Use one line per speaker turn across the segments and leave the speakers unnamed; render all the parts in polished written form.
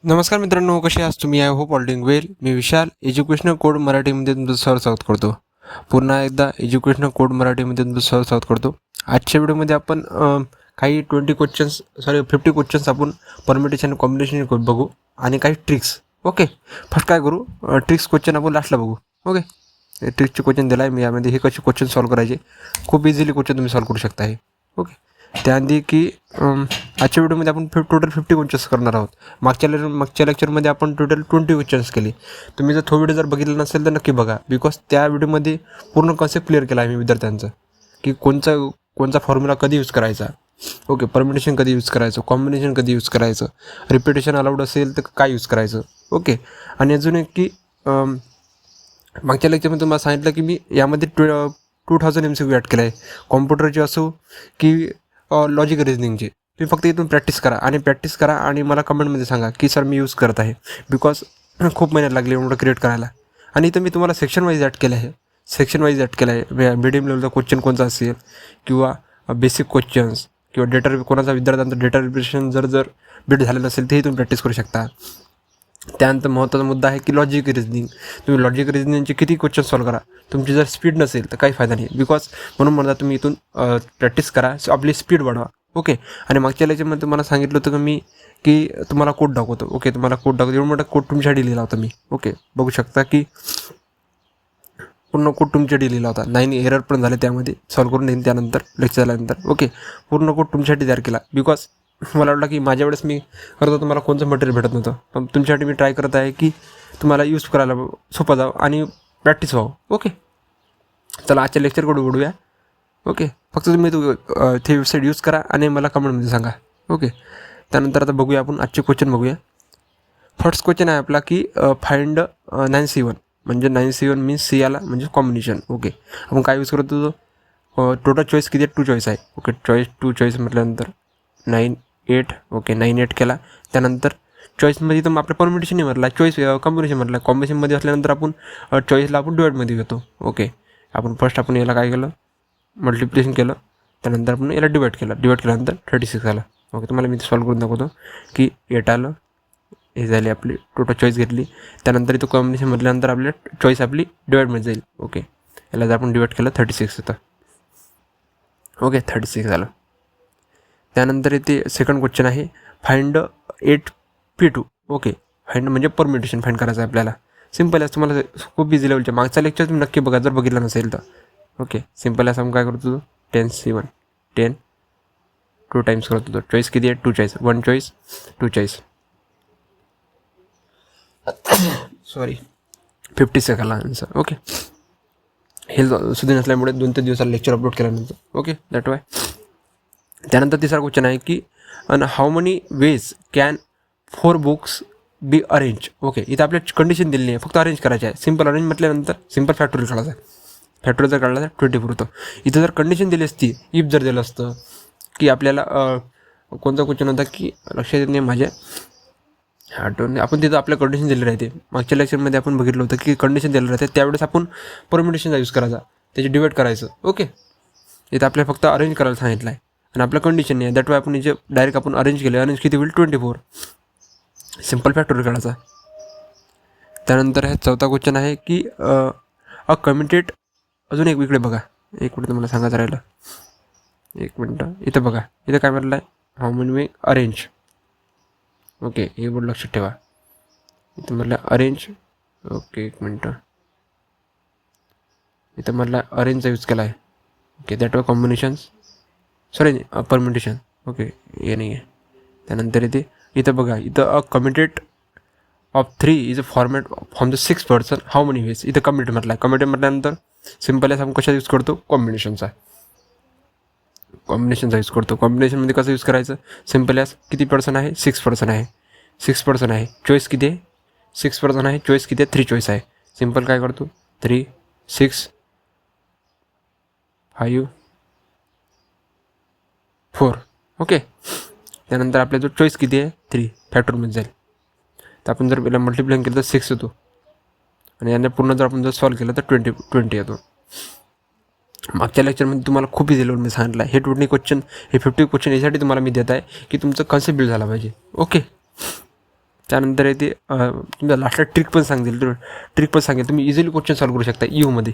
नमस्कार मित्रांनो, कसे आहात तुम्ही? I hope all doing well. Me Vishal, educational code मराठीमध्ये तुमचं स्वागत करतो. पुन्हा एकदा एज्युकेशनल कोड मराठीमध्ये तुमचं स्वागत करतो. आजच्या व्हिडिओमध्ये आपण काही 50 क्वेश्चन्स आपण परमिटेशन कॉम्बिनेशन बघू आणि काही ट्रिक्स. ओके, फर्स्ट काय करू, ट्रिक्स क्वेश्चन आपण लास्टला बघू. ओके, ट्रिक्सचे क्वेश्चन दिला आहे मी यामध्ये. हे कसे क्वेश्चन सॉल्व करायचे, खूप इझिली क्वेश्चन तुम्ही सॉल्व करू शकता. हे ओके. त्याआधी की आजच्या व्हिडिओमध्ये आपण टोटल 50 क्वेश्चन्स करणार आहोत. मागच्या लेक्चरमध्ये आपण टोटल 20 क्वेश्चन्स केले. तुम्ही जर तो व्हिडिओ जर बघितला नसेल तर नक्की बघा, बिकॉज त्या व्हिडिओमध्ये पूर्ण कॉन्सेप्ट क्लिअर केला आहे मी विद्यार्थ्यांचं, की कोणचा फॉर्म्युला कधी यूज करायचा. ओके, परमिटेशन कधी यूज करायचं, कॉम्बिनेशन कधी यूज करायचं, रिपिटेशन अलाउड असेल तर काय यूज करायचं. ओके, आणि अजून एक की मागच्या लेक्चरमध्ये तुम्हाला सांगितलं की मी यामध्ये 2000 MCQ ॲड केला आहे. कॉम्प्युटरचे असो की लॉजिक रिझनिंगचे. तुम्ही फक्त इथून प्रॅक्टिस करा आणि मला कमेंटमध्ये सांगा की सर मी यूज करत आहे, बिकॉज खूप मेहनत लागली एवढं क्रिएट करायला. आणि इथं मी तुम्हाला सेक्शन वाईज ॲड केलं आहे. मिडियम लेवलचा क्वेश्चन कोणता असेल किंवा बेसिक क्वेश्चन्स किंवा कोणाचा विद्यार्थ्यांचा डेटा रिप्रेझेंटेशन जर बिल्ड झालेलं नसेल ते इथून प्रॅक्टिस करू शकता. त्यानंतर महत्त्वाचा मुद्दा आहे की लॉजिक रिझनिंग. तुम्ही लॉजिक रिझनिंगचे किती क्वेश्चन सॉल्व करा, तुमची जर स्पीड नसेल तर काही फायदा नाही. बिकॉज म्हणून म्हणता तुम्ही इथून प्रॅक्टिस करा, आपली स्पीड वाढवा. ओके, आणि मागच्या लेक्चरमध्ये तुम्हाला सांगितलं होतं की तुम्हाला कोड दाखवतो. ओके, तुम्हाला कोड दाखवतो, एवढं मोठा कोड तुमच्यासाठी लिहिला होता मी. ओके, बघू शकता की पूर्ण कोड तुमच्यासाठी लिहिला होता. 9 एरर पण झाले त्यामध्ये, सॉल्व करून देईन त्यानंतर लेक्चर झाल्यानंतर. ओके, पूर्ण कोड तुमच्यासाठी तयार केला, बिकॉज मला वाटलं की माझ्या वेळेस मी करतो तुम्हाला कोणतं मटेरियल भेटत नव्हतं, पण तुमच्यासाठी मी ट्राय करत आहे की तुम्हाला यूज करायला सोपं जावं आणि प्रॅक्टिस व्हावं. ओके, चला आजच्या लेक्चरकडे वळूया. ओके, फक्त तुम्ही ते वेबसाईट यूज करा आणि मला कमेंटमध्ये सांगा. ओके, त्यानंतर आता बघूया आपण आजचे क्वेश्चन बघूया. फर्स्ट क्वेश्चन आहे आपला की फाइंड 9C1. म्हणजे 9C1 मीन्स सी आला म्हणजे कॉम्बिनेशन. ओके, आपण काय यूज करतो, टोटल चॉईस किती आहे, 2 चॉईस आहे. ओके, 2 चॉईस म्हटल्यानंतर 9 8. ओके, 9 8 केला. त्यानंतर चॉईसमध्ये तर आपलं परमिटेशन नाही म्हटलं, चॉईस कॉम्बिनेशन म्हटलं. कॉम्बिनेशनमध्ये असल्यानंतर आपण चॉईसला आपण डिवाईडमध्ये घेतो. ओके, आपण याला काय केलं, मल्टिप्लिकेशन केलं. त्यानंतर आपण याला डिवाईड केल्यानंतर 36 आलं. ओके, तुम्हाला मी सॉल्व करून दाखवतो की 8 आलं. हे झाली आपली टोटल चॉईस घेतली. त्यानंतर इथं कॉम्बिनेशन म्हटल्यानंतर आपली चॉईस आपली डिवाईडमध्ये जाईल. ओके, याला जर आपण डिवाईड केलं 36 होतं. ओके, 36 झालं. त्यानंतर इथे सेकंड क्वेश्चन आहे फाइंड 8P2. ओके, फाइंड म्हणजे परमिटेशन फाइंड करायचं आहे आपल्याला. सिम्पल आहे, तुम्हाला खूप इझी लेवलच्या मागचा लेक्चर तुम्ही नक्की बघा जर बघितलं नसेल तर. ओके, सिम्पल आहे. आपण काय करतो, 10C1 10 2 टाइम्स करत होतो. चॉईस किती आहे, 2 चॉईस, 1 चॉईस 2 चॉईस. सॉरी, 56 आला आन्सर. ओके, हे सुधी नसल्यामुळे 2-3 दिवसाला लेक्चर अपलोड केल्यानंतर. Okay, that why. त्यानंतर तिसरा क्वेश्चन आहे की अन how many ways can 4 books be arrange. Okay, इथं आपल्या कंडिशन दिली आहे, फक्त अरेंज करायचे आहे. सिम्पल अरेंज म्हटल्यानंतर सिम्पल फॅक्टोरियल काढायचं आहे. फॅक्टोरियल जर काढला तर 24 होतं. इथं जर कंडिशन दिली असती, इफ जर दिलं असतं की आपल्याला कोणता क्वेश्चन होता की लक्षात येत नाही माझ्या, आठवण आपण तिथं आपल्या कंडिशन दिली राहते. मागच्या लेक्चरमध्ये आपण बघितलं होतं की कंडिशन दिलं राहते, त्यावेळेस आपण परमिटेशनचा यूज करायचा, त्याची डिवाईड करायचं. ओके, इथं आपल्याला फक्त अरेंज करायला सांगितलं आहे आणि आपलं कंडिशन नाही आहे. दॅट वाय आपण इथे डायरेक्ट आपण अरेंज केलं. अरेंज किती होईल, 24. सिम्पल फॅक्टोरियल काढायचा. त्यानंतर हे चौथा क्वेश्चन आहे की अ कमिटेड. अजून एक इकडे बघा, एक मिनिट तुम्हाला सांगायचं राहिलं, एक मिनटं. इथं बघा, इथं काय म्हटलं आहे, how many way arrange. Okay, हे बोर्ड लक्षात ठेवा. इथं म्हटलं अरेंज. ओके, एक मिनटं. इथं म्हटलं अरेंजचा यूज केला आहे. Okay, that way combinations, sorry permutation. Okay, हे नाही आहे. त्यानंतर इथं बघा, इथं a committed of 3 is a format from the 6 person how many ways. इथं कमिटेड म्हटलं आहे. कमिटेड म्हटल्यानंतर सिम्पल आहे, आपण कशा यूज करतो, कॉम्बिनेशनचा यूज करतो. कॉम्बिनेशनमध्ये कसं यूज करायचं, सिम्पल आहे. किती पर्सन आहे, 6 पर्सन आहे. 6 पर्सन आहे, चॉईस किती आहे, 6 पर्सन आहे, चॉईस किती आहे, 3 चॉईस आहे. सिम्पल काय करतो, 3 6 5 4. ओके, त्यानंतर आपल्या जो चॉईस किती आहे, 3 फॅक्टरमध्ये जाईल. तर आपण जर याला मल्टिप्लाय केलं तर 6 येतो आणि यांना पूर्ण जर आपण सॉल्व केलं तर 20 येतो. मागच्या लेक्चरमध्ये तुम्हाला खूप इझी लेवल मी सांगितलं आहे. हे 50 क्वेश्चन यासाठी तुम्हाला मी देत आहे की तुमचं कन्सेप्ट बिल्ड झाला पाहिजे. ओके, त्यानंतर येते तुम्हाला लास्टला ट्रिक पण सांगेल तुम्ही इझिली क्वेश्चन सॉल्व करू शकता यूमध्ये.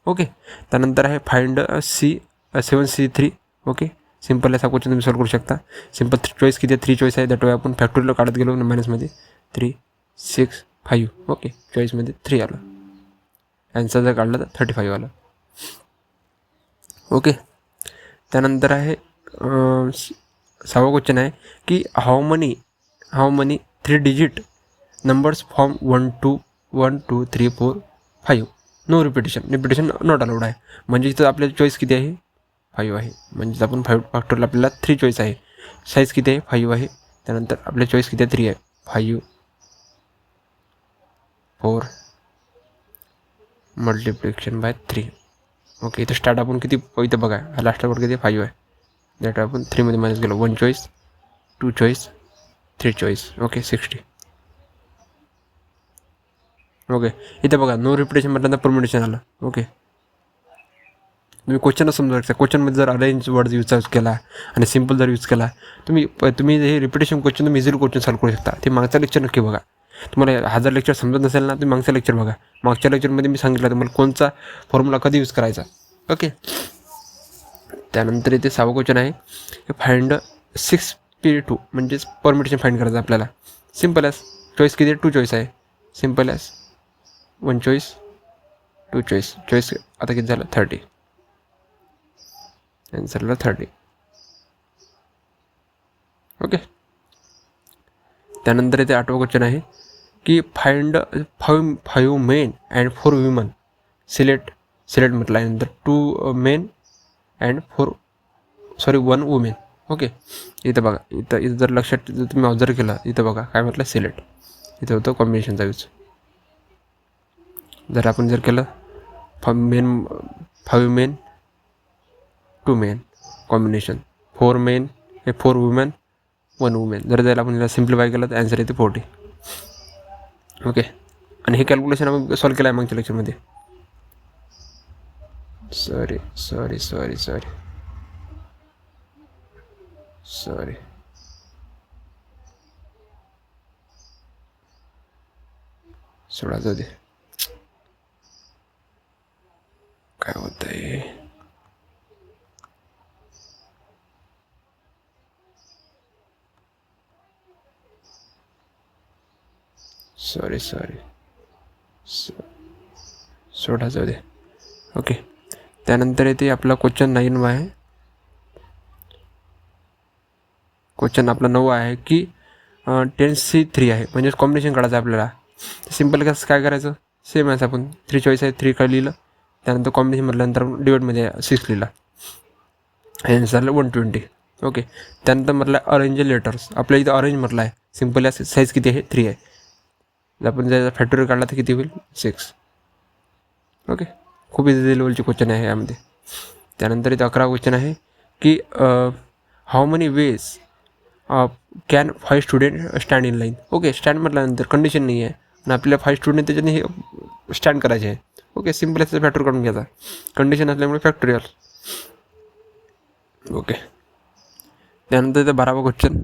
ओके. त्यानंतर आहे फाइंड C7C3. ओके. सिम्पल असा क्वेश्चन तुम्ही सॉल्व करू शकता. सिम्पल चॉईस किती आहे? 3 चॉईस आहे. दॅट वे आपण फॅक्टोरियल काढत गेलो मायनसमध्ये 3 6 5. ओके. चॉईसमध्ये 3 आलं. ॲन्सर जर काढलं तर 35 आलं. ओके. त्यानंतर आहे 6वा क्वेश्चन आहे की how many 3 digit numbers form 1 2 3 4 5. No repetition not allowed आहे. म्हणजे इथं आपल्याला चॉईस किती आहे? 5 आहे. म्हणजे आपण 5 फॅक्टोरियल आपल्याला 3 चॉईस आहे. साईज किती आहे? 5 आहे. त्यानंतर आपल्या चॉईस किती आहे? 3 आहे. 5 4 मल्टिप्लिकेशन बाय 3. ओके. इथं स्टार्ट आपण किती इथं बघा लास्टला वर किती 5 आहे. दॅट आपण 3मध्ये मायनस गेलो. 1 choice 2 choice 3 choice. Okay. 60. Okay. इथं बघा नो रिपिटेशन म्हटलं तर परमिटेशन आलं. ओके. तुम्ही क्वेश्चनच समजू शकता. क्वेश्चनमध्ये जर अरेंज वर्ड यूज केला आणि सिम्पल जर यूज केला तुम्ही हे रिपिटेशन क्वेश्चन तुम्ही इझिली क्वेश्चन सॉल्व करू शकता. ते मागचा लेक्चर नक्की बघा. तुम्हाला 1000 लेक्चर समजत नसेल ना तुम्ही मागचा लेक्चर बघा. मागच्या लेक्चरमध्ये मी सांगितलं तुम्हाला कोणचा फॉर्म्युला कधी यूज करायचा. ओके. त्यानंतर इथे 6वा क्वेश्चन आहे की फाइंड 6p2 म्हणजेच परमिटेशन फाइंड करायचं आपल्याला. सिम्पल ॲज चॉईस किती आहे? 2 चॉईस आहे. Simple as 1 choice 2 choice. Choice आता किती झालं? 30. ॲन्सरला 30. ओके. त्यानंतर इथे 8वा क्वेश्चन आहे की find 5 men and 4 woman. Select म्हटलं आहे. नंतर 2 मेन अँड 1 वुमेन. ओके. इथं बघा इथं जर लक्षात जर तुम्ही ऑब्झर्व केलं इथं बघा काय म्हटलं सिलेक्ट. इथं होतं कॉम्बिनेशनचा यूज. जर आपण जर केलं 5 main 2 main combination 4 main 4 women 1 women. जर जायला आपण याला सिम्प्लिफाय केलं तर ॲन्सर येते 40. ओके. आणि हे कॅल्क्युलेशन आपण सॉल्व केलं आहे मागच्या लेक्चरमध्ये. सॉरी सोडा जाऊ दे. काय होत आहे? सॉरी सोडा जाऊ दे. ओके. त्यानंतर येते आपला क्वेश्चन 9 आहे. क्वेश्चन आपला 9 आहे की 10C3 आहे. म्हणजेच कॉम्बिनेशन काढायचं आपल्याला. सिम्पल कसं काय करायचं? सेम आहे. आपण 3 चॉईस आहे. 3 काय लिहिलं. त्यानंतर कॉम्बिनेशन म्हटल्यानंतर डिवाइडमध्ये 6 लिहिला. ॲन्सर 120. ओके. त्यानंतर म्हटलं अरेंज लेटर्स. आपल्या इथं अरेंज म्हटलं आहे. सिम्पल आहे. साईज किती आहे? 3 आहे. जर आपण जर फॅक्टोरियल काढला तर किती होईल? 6. ओके. खूप इझी लेवलचे क्वेश्चन आहे यामध्ये. त्यानंतर इथं 11 क्वेश्चन आहे की how many ways can 5 student stand in line. Okay. Stand म्हटल्यानंतर कंडिशन नाही आहे आणि आपल्याला 5 स्टुडंट त्याच्याने हे स्टँड करायचे आहे. ओके. सिम्पल असं फॅक्टर काढून घ्यायचा. कंडिशन असल्यामुळे फॅक्टोरियल. ओके. त्यानंतर इथं 12वा क्वेश्चन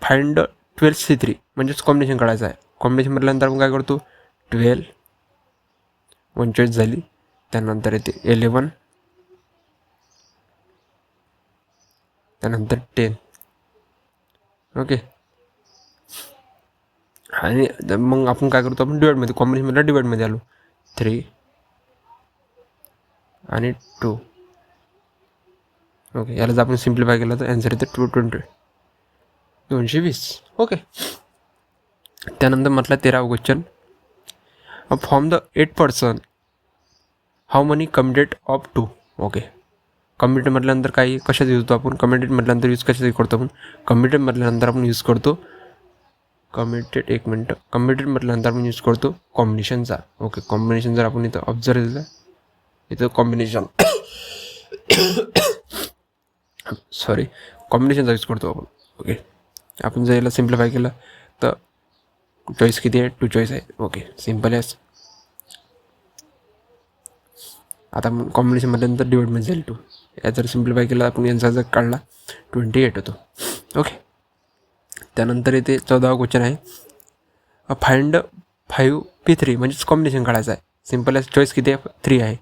फाइंड 12C3 म्हणजेच कॉम्बिनेशन काढायचं आहे. कॉम्बिनेशन म्हटल्यानंतर आपण काय करतो? 12 1 चॉईस झाली. त्यानंतर येते 11 त्यानंतर 10. ओके. आणि मग आपण काय करतो? आपण डिवाइडमध्ये कॉम्बिनेशनमध्ये डिवाइडमध्ये आलो. 3 आणि 2. ओके. याला जर आपण सिम्प्लिफाय केलं तर ॲन्सर येते 220. ओके. त्यानंतर म्हटलं 13वा question form the 8 person how many committee of 2. Okay. Committee म्हटल्यानंतर काही कशाचं यूज होतो आपण? कम्युटेट म्हटल्यानंतर यूज कशाचं करतो आपण? कम्युटेट म्हटल्यानंतर आपण यूज करतो कम्युटेट म्हटल्यानंतर आपण यूज करतो कॉम्बिनेशनचा. ओके. कॉम्बिनेशन जर आपण इथं ऑब्झर्व केलं इथं कॉम्बिनेशनचा यूज करतो आपण. ओके. आपण जर याला सिम्प्लिफाय केलं तर चॉईस किती आहे? 2 चॉईस आहे. ओके. सिम्पल आहे. आता कॉम्बिनेशन म्हटल्यानंतर डिवाइडमध्ये जाईल 2. या जर सिम्प्लिफाय केला आपण यांचा जर काढला 28 होतो. ओके. त्यानंतर इथे 14वा क्वेश्चन आहे फाइंड 5p3 म्हणजेच कॉम्बिनेशन काढायचं आहे. सिम्पल आहे, चॉईस किती आहे 3 आहे.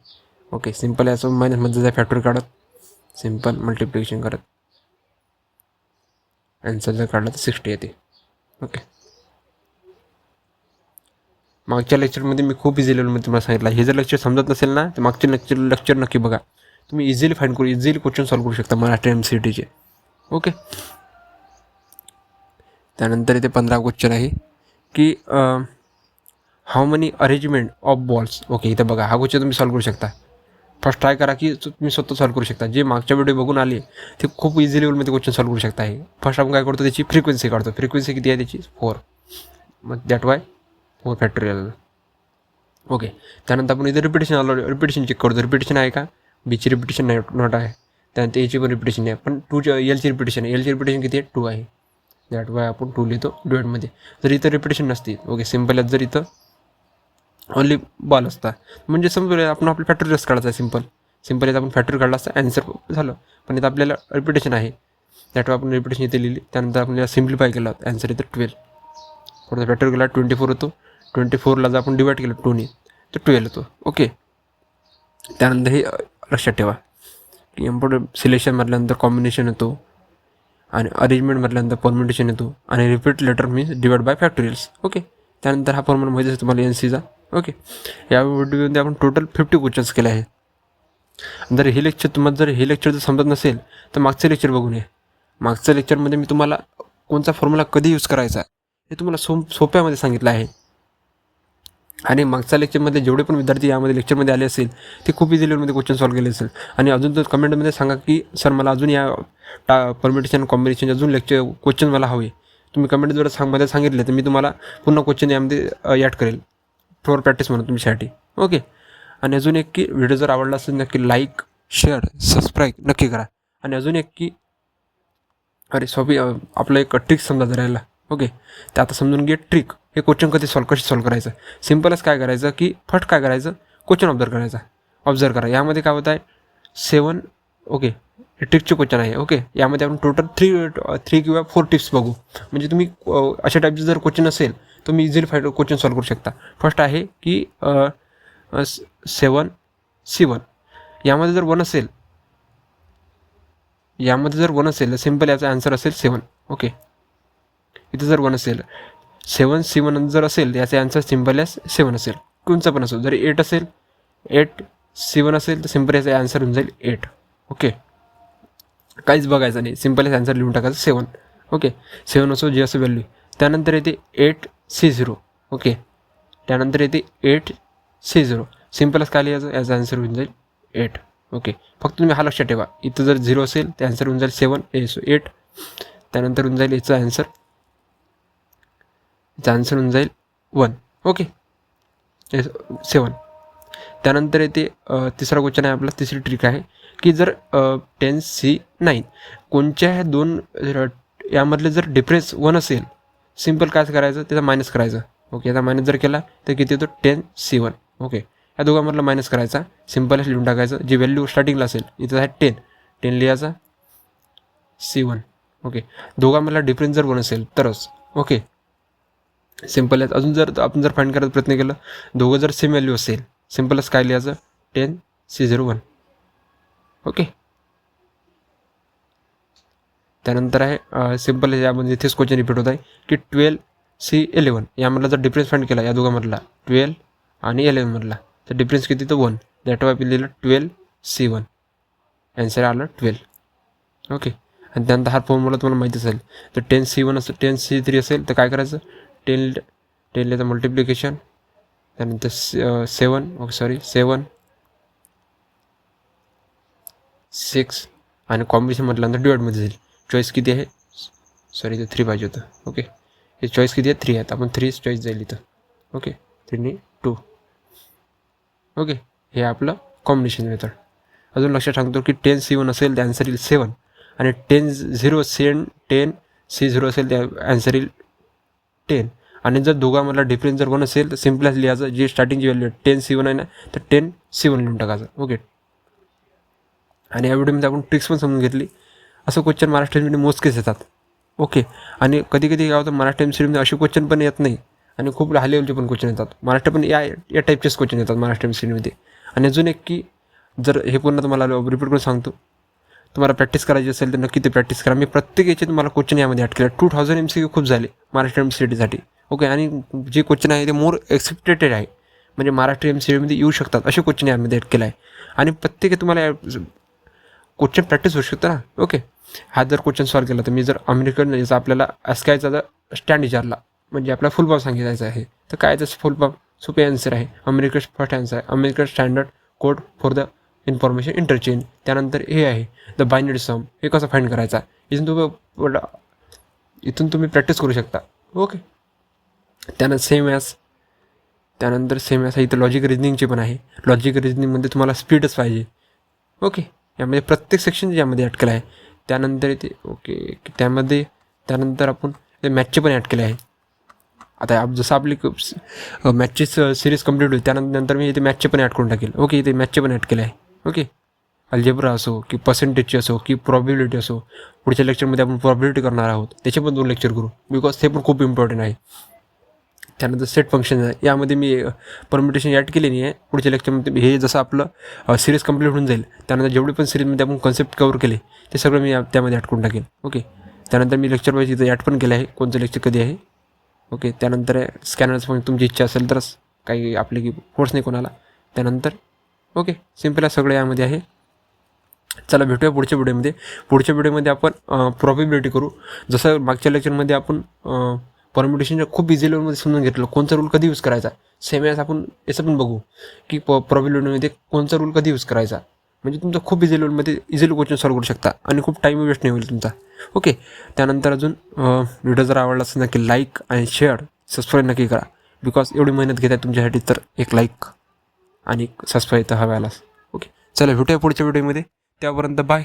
ओके, सिम्पल आहे, असं मायनसमध्ये जाय फॅक्टर काढत, सिम्पल मल्टिप्लिकेशन करत आन्सर जर काढलं तर 60 येते. ओके, मागच्या लेक्चरमध्ये मी खूप इझी लेवलमध्ये तुम्हाला सांगितलं. हे जर लेक्चर समजत नसेल ना तर मागचे लेक्चर नक्की बघा. तुम्ही इझिली फाइंड करू, इझिली क्वेश्चन सॉल्व्ह करू शकता मराठी MCTचे. ओके, त्यानंतर इथे 15 क्वेश्चन आहे की how money arrangement of balls. Okay, इथे बघा हा क्वेश्चन तुम्ही सॉल्व्ह करू शकता. फर्स्ट ट्राय करा की तुम्ही स्वतः सॉल्व्ह करू शकता. जे मागच्या व्हिडिओ बघून आले ते खूप इझी लेवलमध्ये क्वेश्चन सॉल्व्ह करू शकता. आहे फर्स्ट आपण काय करतो, त्याची फ्रिक्वेन्सी काढतो. फ्रिक्वेन्सी किती आहे त्याची 4, मग दॅट वाय 4 फॅक्टोरियल. ओके, त्यानंतर आपण इथे रिपिटेशन आलो, रिपिटेशन चेक करतो. रिपिटेशन आहे का, बीची रिपिटेशन नाही नॉट आहे. त्यानंतर एची पण रिपिटेशन आहे, पण 2 एलची रिपिटेशन आहे. एलची रिपिटेशन किती आहे 2 आहे. दॅट वाय आपण 2 लिहितो डिवाइडमध्ये. जर इथं रिपिटेशन नसते, ओके, सिम्पल आहे, जर इथं ओनली बॉल असता म्हणजे समजा आपण आपलं फॅक्टोरियल्स काढायचं आहे. सिम्पल इथं आपण फॅक्टोरियल काढला असता, ॲन्सर झालं. पण इथं आपल्याला रिपिटेशन आहे, दॅट वाय आपण रिपिटेशन इथे लिहिली. त्यानंतर आपण सिम्प्लिफाय केलं, ॲन्सर इथं 12. थोडं फॅक्टोरियल केला 24 होतो. 24ला जर आपण डिवाइड केलं 2ने तर 12 होतो. ओके, त्यानंतर हे लक्षात ठेवा की इम्पॉर्टंट सिलेक्शन म्हटल्यानंतर कॉम्बिनेशन येतो, आणि अरेंजमेंट म्हटल्यानंतर परम्युटेशन येतो, आणि repeat letter means divide by factorials. Okay, त्यानंतर हा फॉर्म्युला माहिती आहे तुम्हाला NCचा. ओके, या व्हिडिओमध्ये आपण टोटल 50 क्वेश्चन्स केले आहे. जर हे लेक्चर तुम्हाला जर समजत नसेल तर मागचं लेक्चर बघून या. मागच्या लेक्चरमध्ये मी तुम्हाला कोणता फॉर्म्युला कधी यूज करायचा हे तुम्हाला सोप्यामध्ये सांगितलं आहे. आणि मागच्या लेक्चरमध्ये जेवढे पण विद्यार्थी यामध्ये लेक्चरमध्ये आले असेल ते खूप इझी लेवलमध्ये क्वेश्चन सॉल्व्ह केले असेल. आणि अजून तर कमेंटमध्ये सांगा की सर मला अजून या परम्युटेशन कॉम्बिनेशन अजून क्वेश्चन मला हवे. तुम्ही कमेंटद्वारे मध्ये सांगितले तर मी तुम्हाला पुन्हा क्वेश्चन यामध्ये ॲड करेल फॉर प्रॅक्टिस म्हणून तुमच्यासाठी. ओके, आणि अजून एक की व्हिडिओ जर आवडला असेल नक्की लाईक शेअर सबस्क्राईब नक्की करा. आणि अजून एक की आपलं एक ट्रिक समजा जर राहिला. ओके, तर आता समजून घे ट्रिक. हे क्वेश्चन कशी सॉल्व्ह करायचं. सिम्पलच काय करायचं की फर्स्ट काय करायचं, क्वेश्चन ऑब्झर्व करा. यामध्ये काय होत आहे 7. ओके, हे ट्रिकचे क्वेश्चन आहे. ओके, यामध्ये आपण टोटल 3 किंवा 4 टिप्स बघू. म्हणजे तुम्ही अशा टाईपचे जर क्वेश्चन असेल तर मी इझिली क्वेश्चन सॉल्व्ह करू शकता. फर्स्ट आहे की 7C1. यामध्ये जर 1 असेल तर सिम्पल याचा आन्सर असेल 7. ओके, इथं जर 1 असेल 7C1 जर असेल याचा आन्सर सिम्पल एस 7 असेल. कोणचा पण असो, जर 8 असेल 8C1 असेल तर सिम्पल याचा आन्सर होऊन जाईल 8. ओके, काहीच बघायचं नाही, सिम्पल आन्सर लिहून टाकायचं 7. ओके, 7 असो जे असं व्हॅल्यू. त्यानंतर येते 8C0. ओके, त्यानंतर येते 8C0. सिम्पलच काय लिहायचं, याचा आन्सर होऊन जाईल 8. ओके, फक्त तुम्ही हा लक्षात ठेवा, इथं जर 0 असेल तर आन्सर होऊन जाईल 8. त्यानंतर होऊन जाईल याचं आन्सर होऊन जाईल 1. ओके, 7. त्यानंतर येते तिसरा क्वेश्चन आहे आपला. तिसरी ट्रिक आहे की जर 10C9 कोणत्या 2 यामधले जर डिफरन्स 1 असेल, सिम्पल काय करायचं, त्याचा मायनस करायचं. ओके, याचा मायनस जर केला तर किती येतो 10C1. ओके, या दोघांमधला मायनस करायचा, सिम्पल लिहून टाकायचं. जी व्हॅल्यू स्टार्टिंगला असेल इथं आहे 10 लिहायचा C1. ओके, दोघांमधला डिफरन्स जर 1 असेल तरच. ओके, सिम्पल आहे. अजून जर आपण फाइंड करायचा प्रयत्न केला, दोघं जर सेम व्हॅल्यू असेल, सिम्पलच काय लिहायचं 10C01. ओके, त्यानंतर आहे सिम्पल यामध्ये इथेच क्वेश्चन रिपीट होत आहे की 12C11. यामधला जर डिफरन्स फाइंड केला या दोघांमधला 12 आणि 11 मधला तर डिफरन्स किती, तर 1. दॅट वाय आपण लिहिलं 12C1. ॲन्सर आलं 12. ओके, आणि त्यानंतर हा फॉर्म्युला तुम्हाला माहिती असेल. तर 10C1 असेल 10C3 असेल तर काय करायचं, 10 लिहायचं मल्टिप्लिकेशन, त्यानंतर 7 6 आणि कॉम्बिनेशन म्हटल्यानंतर डिवाइडमध्ये जाईल. चॉईस किती आहे, सॉरी इथं 3 पाहिजे होतं. ओके, हे चॉईस किती आहे 3 आहेत, आपण 3 चॉईस जाईल इथं. ओके, 3 2. ओके, हे आपलं कॉम्बिनेशन मेथड. अजून लक्षात सांगतो की 10C1 असेल तर आन्सर येईल 7, आणि 10C0 असेल तर आन्सर येईल 10. आणि जर दोघांमधला डिफरन्स जर 1 असेल तर सिम्पलच लिहायचं, जे स्टार्टिंगची व्हॅल्यू 10C1 आहे ना तर 10C1 लिहून टाकायचं. ओके, आणि या व्हिडिओमध्ये आपण ट्रिक्स पण समजून घेतली. असं क्वेश्चन महाराष्ट्रामध्ये मोजकेच येतात. ओके. आणि कधी कधी काय होतं मराठी MCQमध्ये असे क्वेश्चन पण येत नाही आणि खूप हाय लेवलचे पण क्वेश्चन येतात. महाराष्ट्र पण या टाईपचेच क्वेश्चन येतात महाराष्ट्र MCQमध्ये. आणि अजून एक की जर हे पूर्ण तुम्हाला रिपीट करून सांगतो, तुम्हाला प्रॅक्टिस करायची असेल तर नक्की ते प्रॅक्टिस करा. मी प्रत्येक याचे तुम्हाला क्वेश्चन यामध्ये ॲड केलं. 2000 MCQ खूप झाले महाराष्ट्र MCQसाठी. ओके. आणि जे क्वेश्चन आहे ते मोर एक्सेप्टेड आहे, म्हणजे महाराष्ट्र MCQमध्ये येऊ शकतात असे क्वेश्चन यामध्ये ॲड केलं आहे. आणि प्रत्येक तुम्हाला क्वेश्चन प्रॅक्टिस होऊ शकतं ना. ओके. हा जर क्वेश्चन सॉल्व केला तर मी जर अमेरिकन याचा आपल्याला अस्कायचा जर स्टँड विचारला, म्हणजे आपला फुल फॉर्म सांगायचा आहे, तर काय त्याचं फुल फॉर्म सोपे आन्सर आहे. अमेरिकन फर्स्ट आन्सर आहे American standard code for the information interchange. त्यानंतर हे आहे द बायनरी सम, हे कसं फाईंड करायचा. इथून तुम्ही प्रॅक्टिस करू शकता. ओके. त्यानंतर सेम ॲस इथं लॉजिक रिजनिंगचे पण आहे. लॉजिक रिजनिंगमध्ये तुम्हाला स्पीडच पाहिजे. ओके. यामध्ये प्रत्येक सेक्शन यामध्ये ॲड केलं आहे. त्यानंतर इथे त्यानंतर आपण ते मॅथचे पण ॲड केले आहे. आता जसं आपली मॅथची सिरीज कंप्लीट होईल त्यानंतर मी इथे मॅथचे पण ॲड करून टाकेल. ओके. इथे मॅथचे पण ॲड केले आहे. ओके. अल्जेब्रा असो की पर्सेंटेजची असो की प्रॉबिलिटी असो, पुढच्या लेक्चरमध्ये आपण प्रॉबिलिटी करणार आहोत, त्याचे पण 2 लेक्चर करू, बिकॉज ते पण खूप इम्पॉर्टंट आहे. त्यानंतर सेट फंक्शन आहे, यामध्ये मी परमिटेशन ॲड केली नाही आहे. पुढच्या लेक्चरमध्ये हे जसं आपलं सिरीज कंप्लीट होऊन जाईल त्यानंतर जेवढे पण सिरीजमध्ये आपण कन्सेप्ट कवर केले ते सगळं मी त्यामध्ये ॲड करून टाकेल. ओके. त्यानंतर मी लेक्चर वाईज इथं ॲड पण केलं आहे कोणतं लेक्चर कधी आहे. ओके. त्यानंतर स्कॅनर्स पण तुमची इच्छा असेल तरच, काही आपले की फोर्स नाही कोणाला. त्यानंतर ओके सिम्पल आहे सगळं यामध्ये आहे. चला भेटूया पुढच्या व्हिडिओमध्ये. पुढच्या व्हिडिओमध्ये आपण प्रॉबिबिलिटी करू. जसं मागच्या लेक्चरमध्ये आपण परम्युटेशनच्या खूप इझी लेवलमध्ये समजून घेतलं कोणचा रूल कधी यूज करायचा. सेम ॲज आपण याचं पण बघू की प्रॉबिबिलिटीमध्ये कोणचा रूल कधी यूज करायचा, म्हणजे तुमचं खूप इझी लेवलमध्ये इझिली क्वेश्चन सॉल्व करू शकता आणि खूप टाईम वेस्ट नाही होईल तुमचा. ओके. त्यानंतर अजून व्हिडिओ जर आवडला असेल नक्की लाईक आणि शेअर सबस्क्राईब नक्की करा, बिकॉज एवढी मेहनत घेत आहे तुमच्यासाठी, तर एक लाईक आणि सबस्क्राईब तर हव्यालाच. ओके. चला भेटूया पुढच्या व्हिडिओमध्ये. त्यापर्यंत बाय.